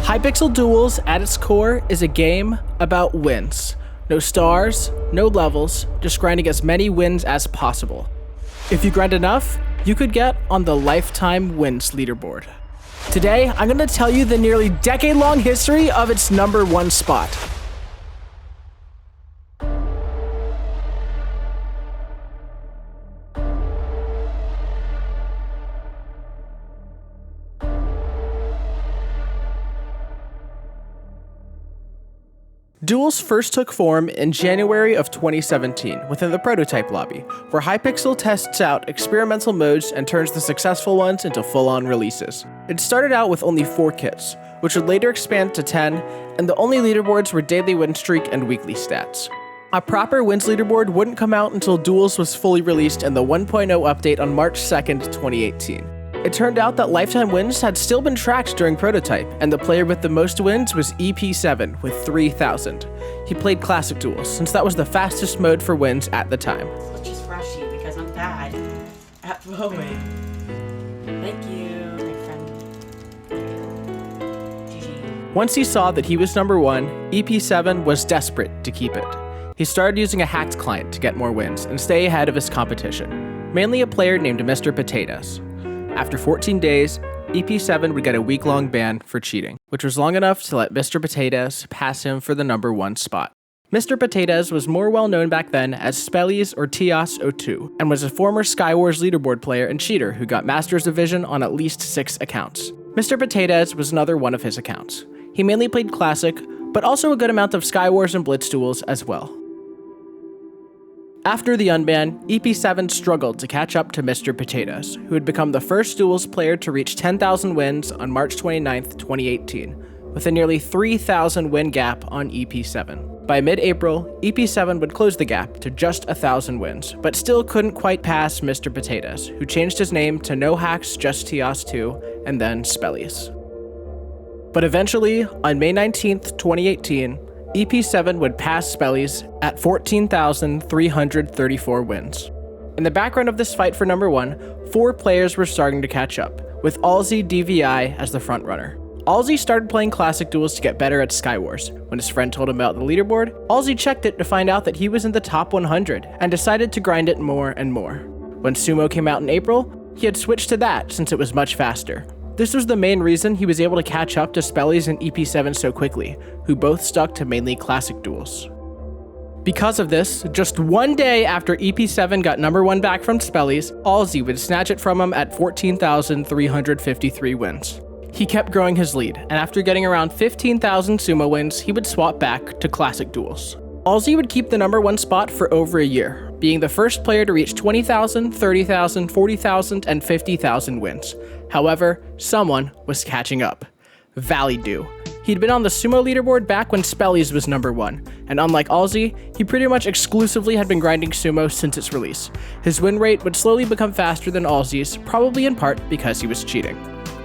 Hypixel Duels, at its core, is a game about wins. No stars, no levels, just grinding as many wins as possible. If you grind enough, you could get on the lifetime wins leaderboard. Today, I'm going to tell you the nearly decade-long history of its #1 spot. Duels first took form in January of 2017 within the prototype lobby, where Hypixel tests out experimental modes and turns the successful ones into full-on releases. It started out with only 4 kits, which would later expand to 10, and the only leaderboards were daily win streak and weekly stats. A proper wins leaderboard wouldn't come out until Duels was fully released in the 1.0 update on March 2nd, 2018. It turned out that lifetime wins had still been tracked during prototype, and the player with the most wins was EP7 with 3,000. He played classic duels, since that was the fastest mode for wins at the time. Let's just rush you because I'm bad at rowing. Thank you, my friend. GG. Once he saw that he was #1, EP7 was desperate to keep it. He started using a hacked client to get more wins and stay ahead of his competition, mainly a player named mrpatatez. After 14 days, EP7 would get a week-long ban for cheating, which was long enough to let mrpatatez pass him for the #1 spot. mrpatatez was more well-known back then as spelyz or teos02, and was a former Skywars leaderboard player and cheater who got Masters Division on at least 6 accounts. mrpatatez was another one of his accounts. He mainly played Classic, but also a good amount of Skywars and Blitz duels as well. After the unban, EP7 struggled to catch up to mrpatatez, who had become the first Duels player to reach 10,000 wins on March 29th, 2018, with a nearly 3,000 win gap on EP7. By mid-April, EP7 would close the gap to just 1,000 wins, but still couldn't quite pass mrpatatez, who changed his name to No Hacks Just Teos2 and then spelyz. But eventually, on May 19th, 2018, EP7 would pass spelyz at 14,334 wins. In the background of this fight for #1, 4 players were starting to catch up, with alsydvi as the frontrunner. Alsy started playing classic duels to get better at Skywars. When his friend told him about the leaderboard, Alsy checked it to find out that he was in the top 100 and decided to grind it more and more. When Sumo came out in April, he had switched to that since it was much faster. This was the main reason he was able to catch up to spelyz and EP7 so quickly, who both stuck to mainly classic duels. Because of this, just one day after EP7 got #1 back from spelyz, Alsy would snatch it from him at 14,353 wins. He kept growing his lead, and after getting around 15,000 sumo wins, he would swap back to classic duels. Alsy would keep the #1 spot for over a year, being the first player to reach 20,000, 30,000, 40,000, and 50,000 wins. However, someone was catching up. Validu. He'd been on the sumo leaderboard back when spelyz was #1, and unlike Alsy, he pretty much exclusively had been grinding sumo since its release. His win rate would slowly become faster than Alsy's, probably in part because he was cheating.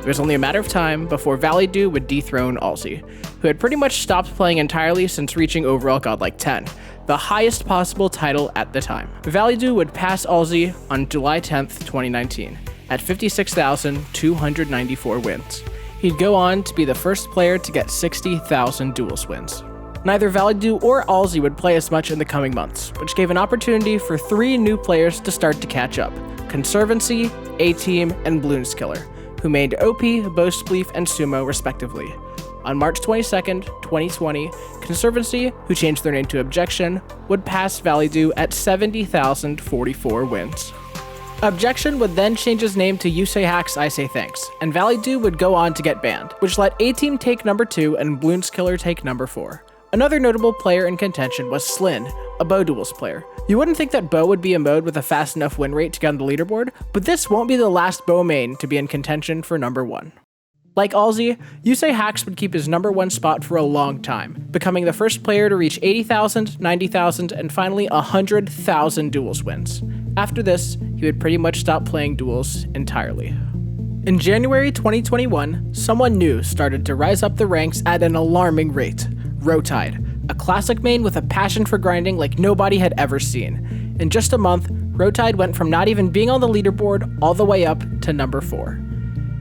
It was only a matter of time before Validu would dethrone Alsy, who had pretty much stopped playing entirely since reaching overall godlike 10, the highest possible title at the time. Validu would pass Alsy on July 10th, 2019, at 56,294 wins. He'd go on to be the first player to get 60,000 duels wins. Neither Validu or Alsy would play as much in the coming months, which gave an opportunity for 3 new players to start to catch up: Conservancy, A-Team, and Bloonskiller, who made OP, Bowspleef, and Sumo respectively. On March 22nd, 2020, Conservancy, who changed their name to Objection, would pass Validu at 70,044 wins. Objection would then change his name to YouSayHaxISayThx, and Validu would go on to get banned, which let A-Team take #2 and Bloonskiller take #4. Another notable player in contention was Slynn, a Bow Duels player. You wouldn't think that Bow would be a mode with a fast enough win rate to get on the leaderboard, but this won't be the last Bow main to be in contention for #1. Like Alsy, YouSayHax would keep his #1 spot for a long time, becoming the first player to reach 80,000, 90,000, and finally 100,000 duels wins. After this, he would pretty much stop playing duels entirely. In January 2021, someone new started to rise up the ranks at an alarming rate: Rowtide, a classic main with a passion for grinding like nobody had ever seen. In just a month, Rowtide went from not even being on the leaderboard all the way up to #4.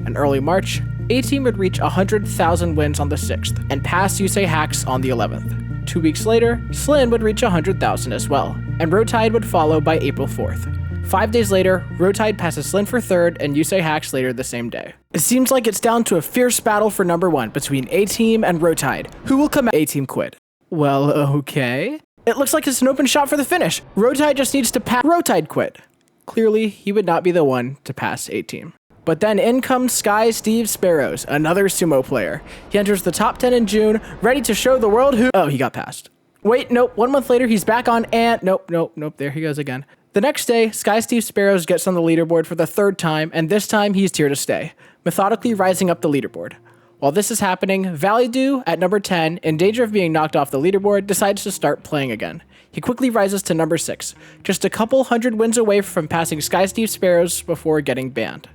In early March, A-Team would reach 100,000 wins on the 6th and pass YouSayHax on the 11th. 2 weeks later, Slynn would reach 100,000 as well, and Rowtide would follow by April 4th. 5 days later, Rowtide passes Slynn for 3rd and YouSayHax later the same day. It seems like it's down to a fierce battle for number 1 between A-Team and Rowtide. Who will come out? A-Team quit. Well, okay. It looks like it's an open shot for the finish. Rowtide just needs to pass. Rowtide quit. Clearly, he would not be the one to pass A-Team. But then in comes SkySteveSparrowS, another sumo player. He enters the top 10 in June, ready to show the world who— oh, he got passed. Wait, nope, 1 month later he's back on and— nope, there he goes again. The next day, SkySteveSparrowS gets on the leaderboard for the 3rd time, and this time he's here to stay, methodically rising up the leaderboard. While this is happening, Validu, at number 10, in danger of being knocked off the leaderboard, decides to start playing again. He quickly rises to number 6, just a couple hundred wins away from passing SkySteveSparrowS before getting banned.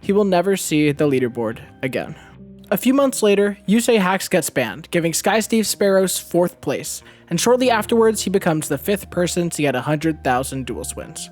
He will never see the leaderboard again. A few months later, YouSayHax gets banned, giving SkySteveSparrowS 4th place, and shortly afterwards he becomes the 5th person to get 100,000 duels wins.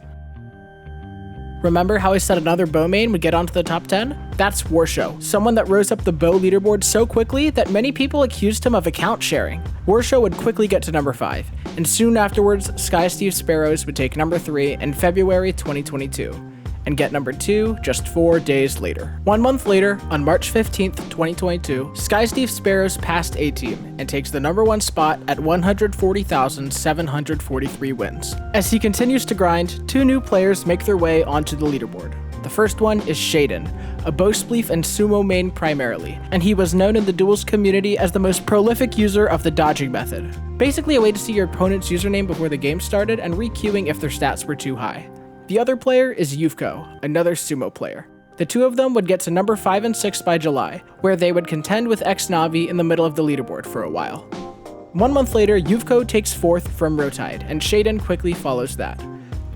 Remember how I said another bow main would get onto the top 10? That's Warsho, someone that rose up the bow leaderboard so quickly that many people accused him of account sharing. Warsho would quickly get to number 5, and soon afterwards, SkySteveSparrowS would take number 3 in February 2022. And get number 2 just 4 days later. 1 month later, on March 15th, 2022, SkySteveSparrowS passed A-Team and takes the number 1 spot at 140,743 wins. As he continues to grind, 2 new players make their way onto the leaderboard. The first one is shaidynn, a bowspleef and sumo main primarily, and he was known in the duels community as the most prolific user of the dodging method. Basically a way to see your opponent's username before the game started and re-queuing if their stats were too high. The other player is Yhuvko, another sumo player. The 2 of them would get to number 5 and 6 by July, where they would contend with Xnavi in the middle of the leaderboard for a while. 1 month later, Yhuvko takes 4th from Rowtide, and shaidynn quickly follows that.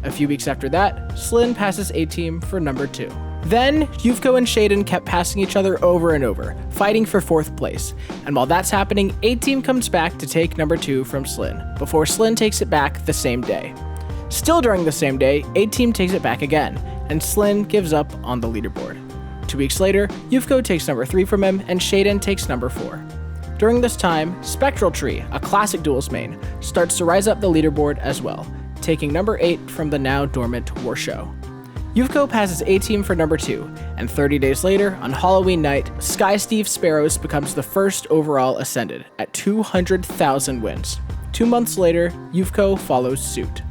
A few weeks after that, Slynn passes A-Team for number 2. Then, Yhuvko and shaidynn kept passing each other over and over, fighting for 4th place. And while that's happening, A-Team comes back to take number 2 from Slynn, before Slynn takes it back the same day. Still during the same day, A-Team takes it back again, and Slynn gives up on the leaderboard. 2 weeks later, Yhuvko takes number 3 from him, and shaidynn takes number 4. During this time, Spectral Tree, a classic duels main, starts to rise up the leaderboard as well, taking number 8 from the now dormant Warsho. Yhuvko passes A-Team for number 2, and 30 days later, on Halloween night, SkySteveSparrowS becomes the 1st overall ascended, at 200,000 wins. 2 months later, Yhuvko follows suit.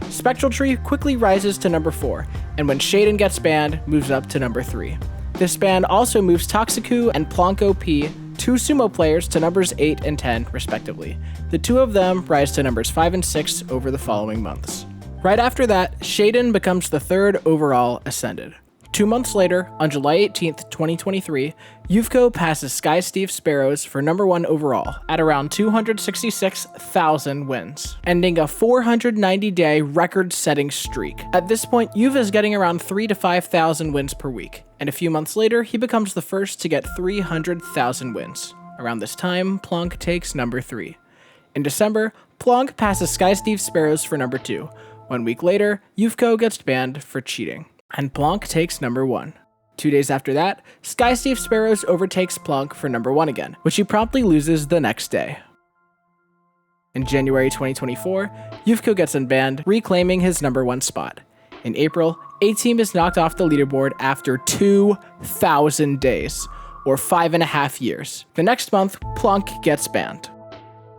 Spectral Tree quickly rises to number 4, and when shaidynn gets banned, moves up to number 3. This ban also moves Toxiku and Plonko P, 2 sumo players, to numbers 8 and 10, respectively. The 2 of them rise to numbers 5 and 6 over the following months. Right after that, shaidynn becomes the 3rd overall ascended. 2 months later, on July 18th, 2023, Yhuvko passes SkySteveSparrowS for number 1 overall at around 266,000 wins, ending a 490-day record-setting streak. At this point, Yhuvko is getting around 3,000 to 5,000 wins per week, and a few months later, he becomes the first to get 300,000 wins. Around this time, Plonk takes number 3. In December, Plonk passes SkySteveSparrowS for number 2. 1 week later, Yhuvko gets banned for cheating, and Plonk takes number 1. 2 days after that, SkySteveSparrowS overtakes Plonk for number 1 again, which he promptly loses the next day. In January 2024, Yhuvko gets unbanned, reclaiming his number 1 spot. In April, A-Team is knocked off the leaderboard after 2,000 days, or 5.5 years. The next month, Plonk gets banned.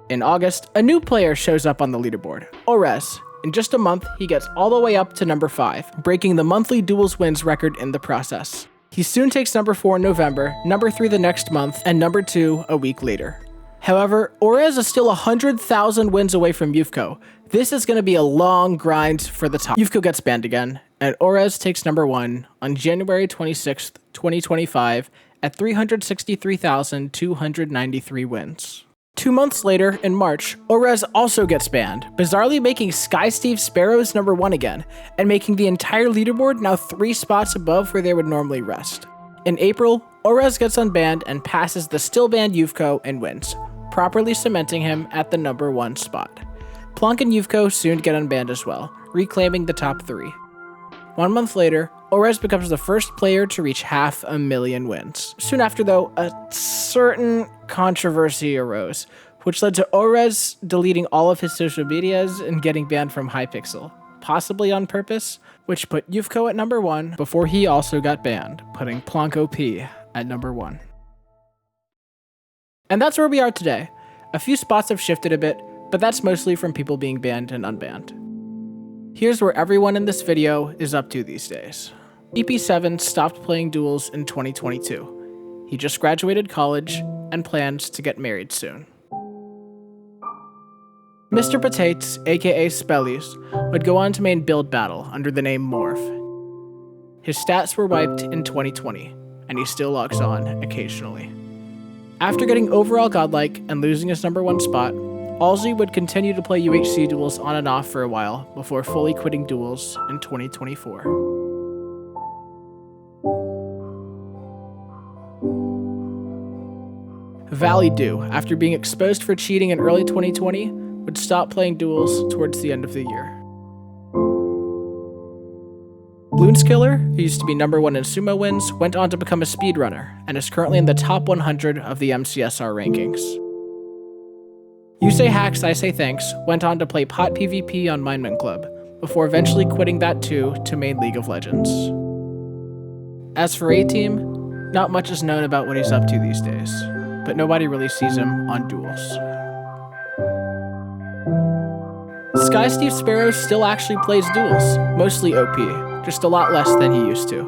In August, a new player shows up on the leaderboard, Orez. In just a month, he gets all the way up to number 5, breaking the monthly duels wins record in the process. He soon takes number 4 in November, number 3 the next month, and number 2 a week later. However, Orez is still 100,000 wins away from Yhuvko. This is going to be a long grind for the top. Yhuvko gets banned again, and Orez takes number 1 on January 26th, 2025 at 363,293 wins. 2 months later, in March, Orez also gets banned, bizarrely making SkySteveSparrowS number 1 again, and making the entire leaderboard now 3 spots above where they would normally rest. In April, Orez gets unbanned and passes the still banned Yhuvko and wins, properly cementing him at the number 1 spot. Plonk and Yhuvko soon get unbanned as well, reclaiming the top 3. 1 month later, Orez becomes the first player to reach 500,000 wins. Soon after, though, a certain controversy arose, which led to Orez deleting all of his social medias and getting banned from Hypixel, possibly on purpose, which put Yhuvko at number 1 before he also got banned, putting Plonko P at number 1. And that's where we are today. A few spots have shifted a bit, but that's mostly from people being banned and unbanned. Here's where everyone in this video is up to these days. EP7 stopped playing duels in 2022. He just graduated college and plans to get married soon. mrpatatez, aka spelyz, would go on to main build battle under the name Morve. His stats were wiped in 2020, and he still logs on occasionally. After getting overall godlike and losing his number 1 spot, Alsy would continue to play UHC duels on and off for a while before fully quitting duels in 2024. Valley-Do, after being exposed for cheating in early 2020, would stop playing duels towards the end of the year. Bloonskiller, who used to be number 1 in sumo wins, went on to become a speedrunner and is currently in the top 100 of the mcsr rankings. YouSayHaxISayThx went on to play pot PvP on Mineman Club, before eventually quitting that too to main League of Legends. As for A-Team, not much is known about what he's up to these days, but nobody really sees him on duels. SkySteveSparrowS still actually plays duels, mostly OP, just a lot less than he used to.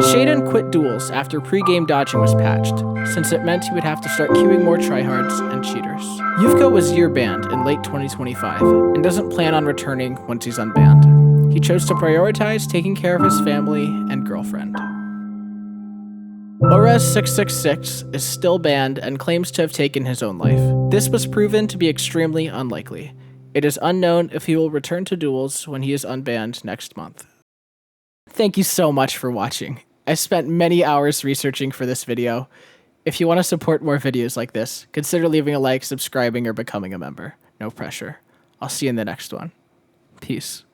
Shaidynn quit duels after pre-game dodging was patched, since it meant he would have to start queuing more tryhards and cheaters. Yhuvko was year banned in late 2025, and doesn't plan on returning once he's unbanned. He chose to prioritize taking care of his family and girlfriend. orez666 is still banned and claims to have taken his own life. This was proven to be extremely unlikely. It is unknown if he will return to duels when he is unbanned next month. Thank you so much for watching. I spent many hours researching for this video. If you want to support more videos like this, consider leaving a like, subscribing, or becoming a member. No pressure. I'll see you in the next one. Peace.